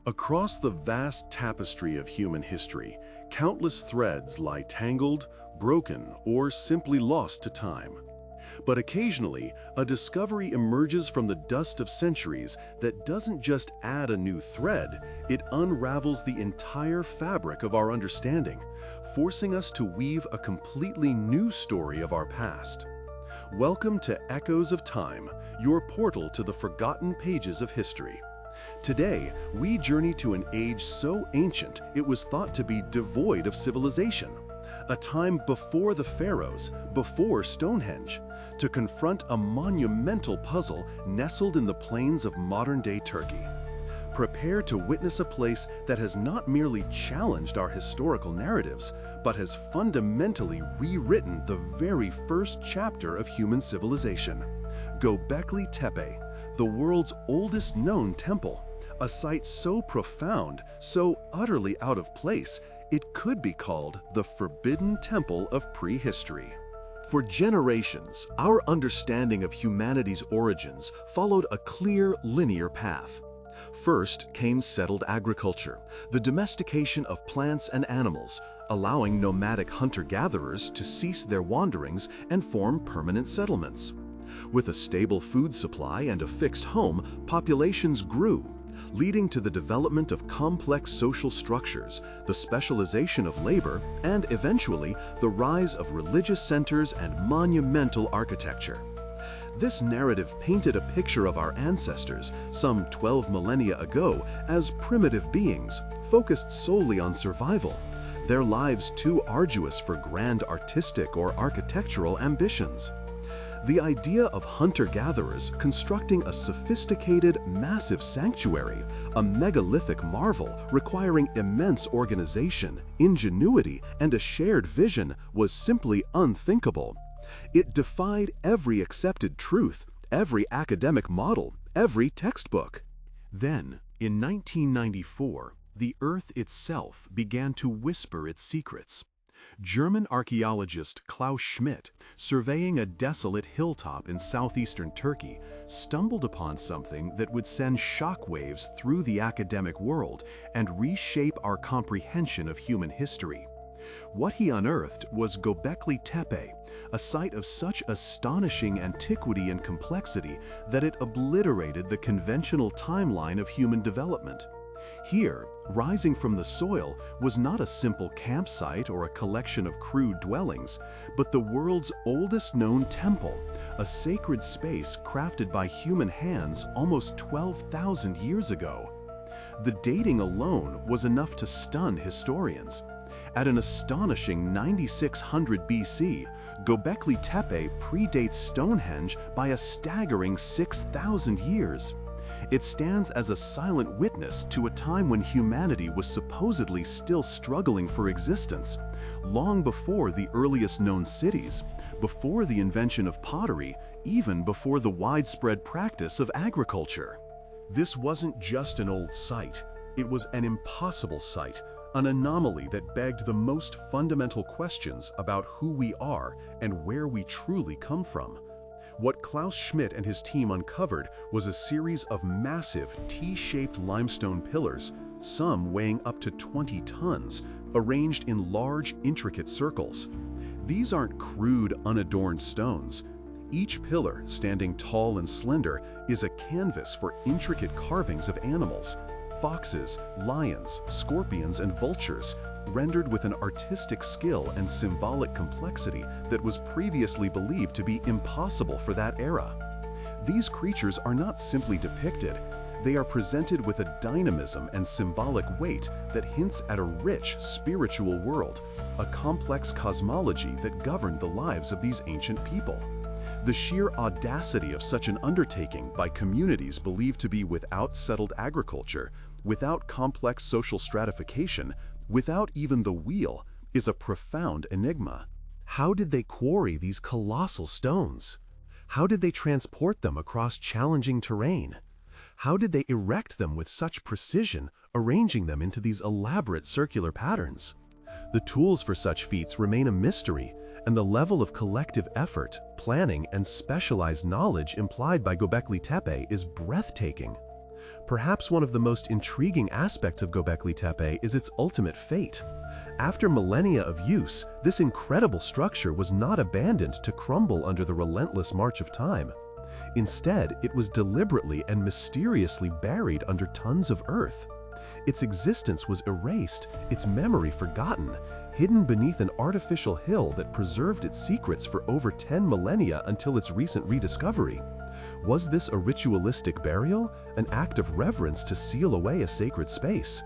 Across the vast tapestry of human history, countless threads lie tangled, broken, or simply lost to time. But occasionally, a discovery emerges from the dust of centuries that doesn't just add a new thread, it unravels the entire fabric of our understanding, forcing us to weave a completely new story of our past. Welcome to Echoes of Time, your portal to the forgotten pages of history. Today, we journey to an age so ancient it was thought to be devoid of civilization. A time before the pharaohs, before Stonehenge, to confront a monumental puzzle nestled in the plains of modern-day Turkey. Prepare to witness a place that has not merely challenged our historical narratives, but has fundamentally rewritten the very first chapter of human civilization. Göbekli Tepe, the world's oldest known temple, a site so profound, so utterly out of place, it could be called the Forbidden Temple of prehistory. For generations, our understanding of humanity's origins followed a clear, linear path. First came settled agriculture, the domestication of plants and animals, allowing nomadic hunter-gatherers to cease their wanderings and form permanent settlements. With a stable food supply and a fixed home, populations grew, leading to the development of complex social structures, the specialization of labor, and eventually the rise of religious centers and monumental architecture. This narrative painted a picture of our ancestors, some 12 millennia ago, as primitive beings, focused solely on survival, their lives too arduous for grand artistic or architectural ambitions. The idea of hunter-gatherers constructing a sophisticated, massive sanctuary, a megalithic marvel requiring immense organization, ingenuity, and a shared vision was simply unthinkable. It defied every accepted truth, every academic model, every textbook. Then, in 1994, the Earth itself began to whisper its secrets. German archaeologist Klaus Schmidt, surveying a desolate hilltop in southeastern Turkey, stumbled upon something that would send shockwaves through the academic world and reshape our comprehension of human history. What he unearthed was Göbekli Tepe, a site of such astonishing antiquity and complexity that it obliterated the conventional timeline of human development. Here, rising from the soil, was not a simple campsite or a collection of crude dwellings, but the world's oldest known temple, a sacred space crafted by human hands almost 12,000 years ago. The dating alone was enough to stun historians. At an astonishing 9600 BC, Göbekli Tepe predates Stonehenge by a staggering 6,000 years. It stands as a silent witness to a time when humanity was supposedly still struggling for existence, long before the earliest known cities, before the invention of pottery, even before the widespread practice of agriculture. This wasn't just an old site, it was an impossible site, an anomaly that begged the most fundamental questions about who we are and where we truly come from. What Klaus Schmidt and his team uncovered was a series of massive T-shaped limestone pillars, some weighing up to 20 tons, arranged in large, intricate circles. These aren't crude, unadorned stones. Each pillar, standing tall and slender, is a canvas for intricate carvings of animals, foxes, lions, scorpions, and vultures, rendered with an artistic skill and symbolic complexity that was previously believed to be impossible for that era. These creatures are not simply depicted, they are presented with a dynamism and symbolic weight that hints at a rich spiritual world, a complex cosmology that governed the lives of these ancient people. The sheer audacity of such an undertaking by communities believed to be without settled agriculture, without complex social stratification, without even the wheel, is a profound enigma. How did they quarry these colossal stones? How did they transport them across challenging terrain? How did they erect them with such precision, arranging them into these elaborate circular patterns? The tools for such feats remain a mystery, and the level of collective effort, planning, and specialized knowledge implied by Göbekli Tepe is breathtaking. Perhaps one of the most intriguing aspects of Göbekli Tepe is its ultimate fate. After millennia of use, this incredible structure was not abandoned to crumble under the relentless march of time. Instead, it was deliberately and mysteriously buried under tons of earth. Its existence was erased, its memory forgotten, hidden beneath an artificial hill that preserved its secrets for over 10 millennia until its recent rediscovery. Was this a ritualistic burial, an act of reverence to seal away a sacred space?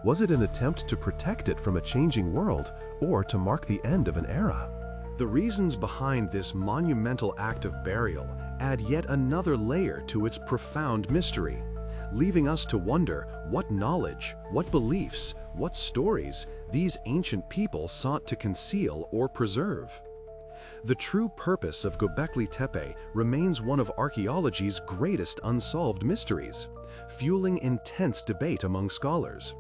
Was it an attempt to protect it from a changing world, or to mark the end of an era? The reasons behind this monumental act of burial add yet another layer to its profound mystery, leaving us to wonder what knowledge, what beliefs, what stories these ancient people sought to conceal or preserve. The true purpose of Göbekli Tepe remains one of archaeology's greatest unsolved mysteries, fueling intense debate among scholars.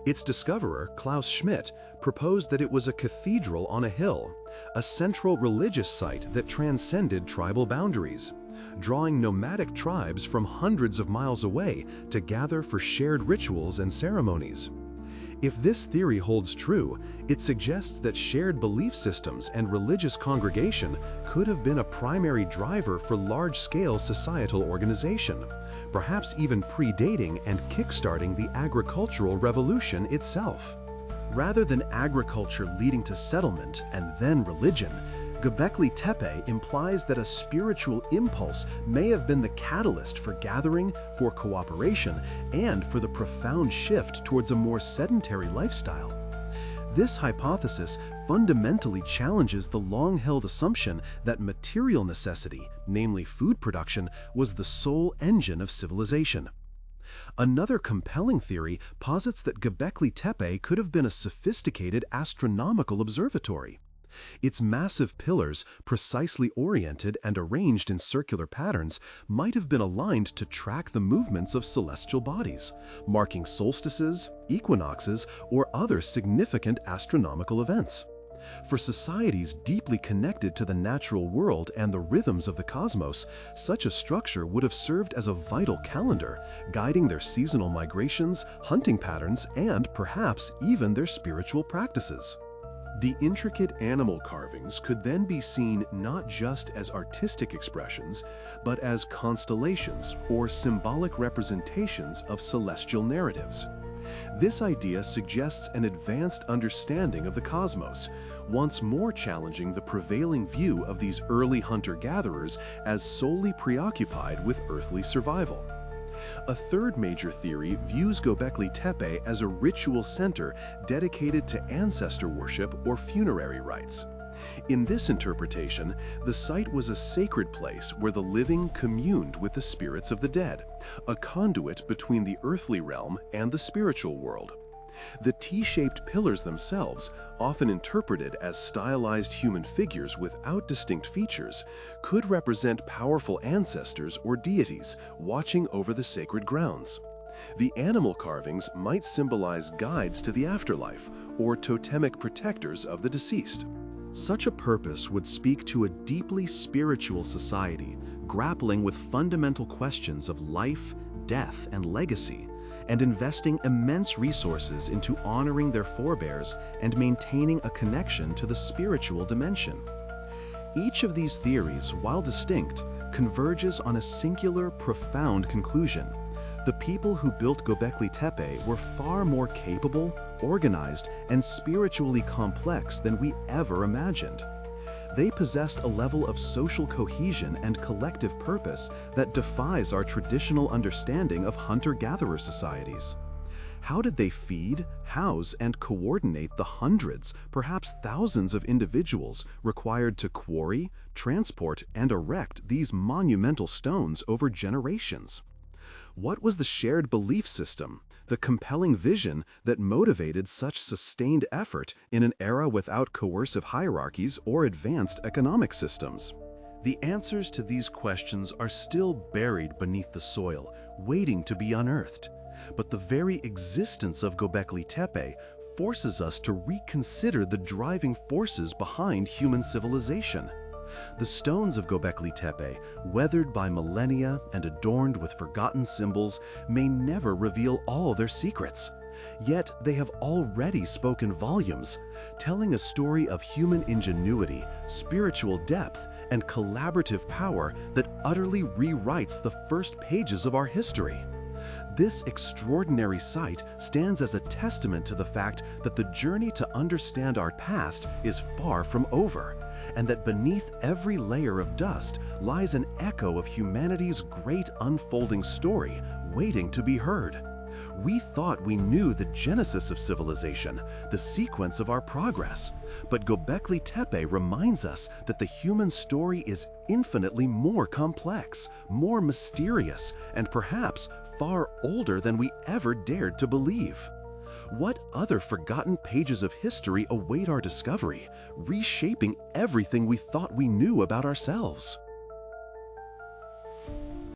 Its discoverer, Klaus Schmidt, proposed that it was a cathedral on a hill, a central religious site that transcended tribal boundaries, drawing nomadic tribes from hundreds of miles away to gather for shared rituals and ceremonies. If this theory holds true, it suggests that shared belief systems and religious congregation could have been a primary driver for large-scale societal organization, perhaps even predating and kickstarting the agricultural revolution itself. Rather than agriculture leading to settlement and then religion, Göbekli Tepe implies that a spiritual impulse may have been the catalyst for gathering, for cooperation, and for the profound shift towards a more sedentary lifestyle. This hypothesis fundamentally challenges the long-held assumption that material necessity, namely food production, was the sole engine of civilization. Another compelling theory posits that Göbekli Tepe could have been a sophisticated astronomical observatory. Its massive pillars, precisely oriented and arranged in circular patterns, might have been aligned to track the movements of celestial bodies, marking solstices, equinoxes, or other significant astronomical events. For societies deeply connected to the natural world and the rhythms of the cosmos, such a structure would have served as a vital calendar, guiding their seasonal migrations, hunting patterns, and perhaps even their spiritual practices. The intricate animal carvings could then be seen not just as artistic expressions, but as constellations or symbolic representations of celestial narratives. This idea suggests an advanced understanding of the cosmos, once more challenging the prevailing view of these early hunter-gatherers as solely preoccupied with earthly survival. A third major theory views Göbekli Tepe as a ritual center dedicated to ancestor worship or funerary rites. In this interpretation, the site was a sacred place where the living communed with the spirits of the dead, a conduit between the earthly realm and the spiritual world. The T-shaped pillars themselves, often interpreted as stylized human figures without distinct features, could represent powerful ancestors or deities watching over the sacred grounds. The animal carvings might symbolize guides to the afterlife or totemic protectors of the deceased. Such a purpose would speak to a deeply spiritual society, grappling with fundamental questions of life, death, and legacy, and investing immense resources into honoring their forebears and maintaining a connection to the spiritual dimension. Each of these theories, while distinct, converges on a singular, profound conclusion. The people who built Göbekli Tepe were far more capable, organized, and spiritually complex than we ever imagined. They possessed a level of social cohesion and collective purpose that defies our traditional understanding of hunter-gatherer societies. How did they feed, house, and coordinate the hundreds, perhaps thousands of individuals required to quarry, transport, and erect these monumental stones over generations? What was the shared belief system, the compelling vision that motivated such sustained effort in an era without coercive hierarchies or advanced economic systems? The answers to these questions are still buried beneath the soil, waiting to be unearthed. But the very existence of Göbekli Tepe forces us to reconsider the driving forces behind human civilization. The stones of Göbekli Tepe, weathered by millennia and adorned with forgotten symbols, may never reveal all their secrets. Yet they have already spoken volumes, telling a story of human ingenuity, spiritual depth, and collaborative power that utterly rewrites the first pages of our history. This extraordinary site stands as a testament to the fact that the journey to understand our past is far from over, and that beneath every layer of dust lies an echo of humanity's great unfolding story waiting to be heard. We thought we knew the genesis of civilization, the sequence of our progress, but Göbekli Tepe reminds us that the human story is infinitely more complex, more mysterious, and perhaps far older than we ever dared to believe. What other forgotten pages of history await our discovery, reshaping everything we thought we knew about ourselves?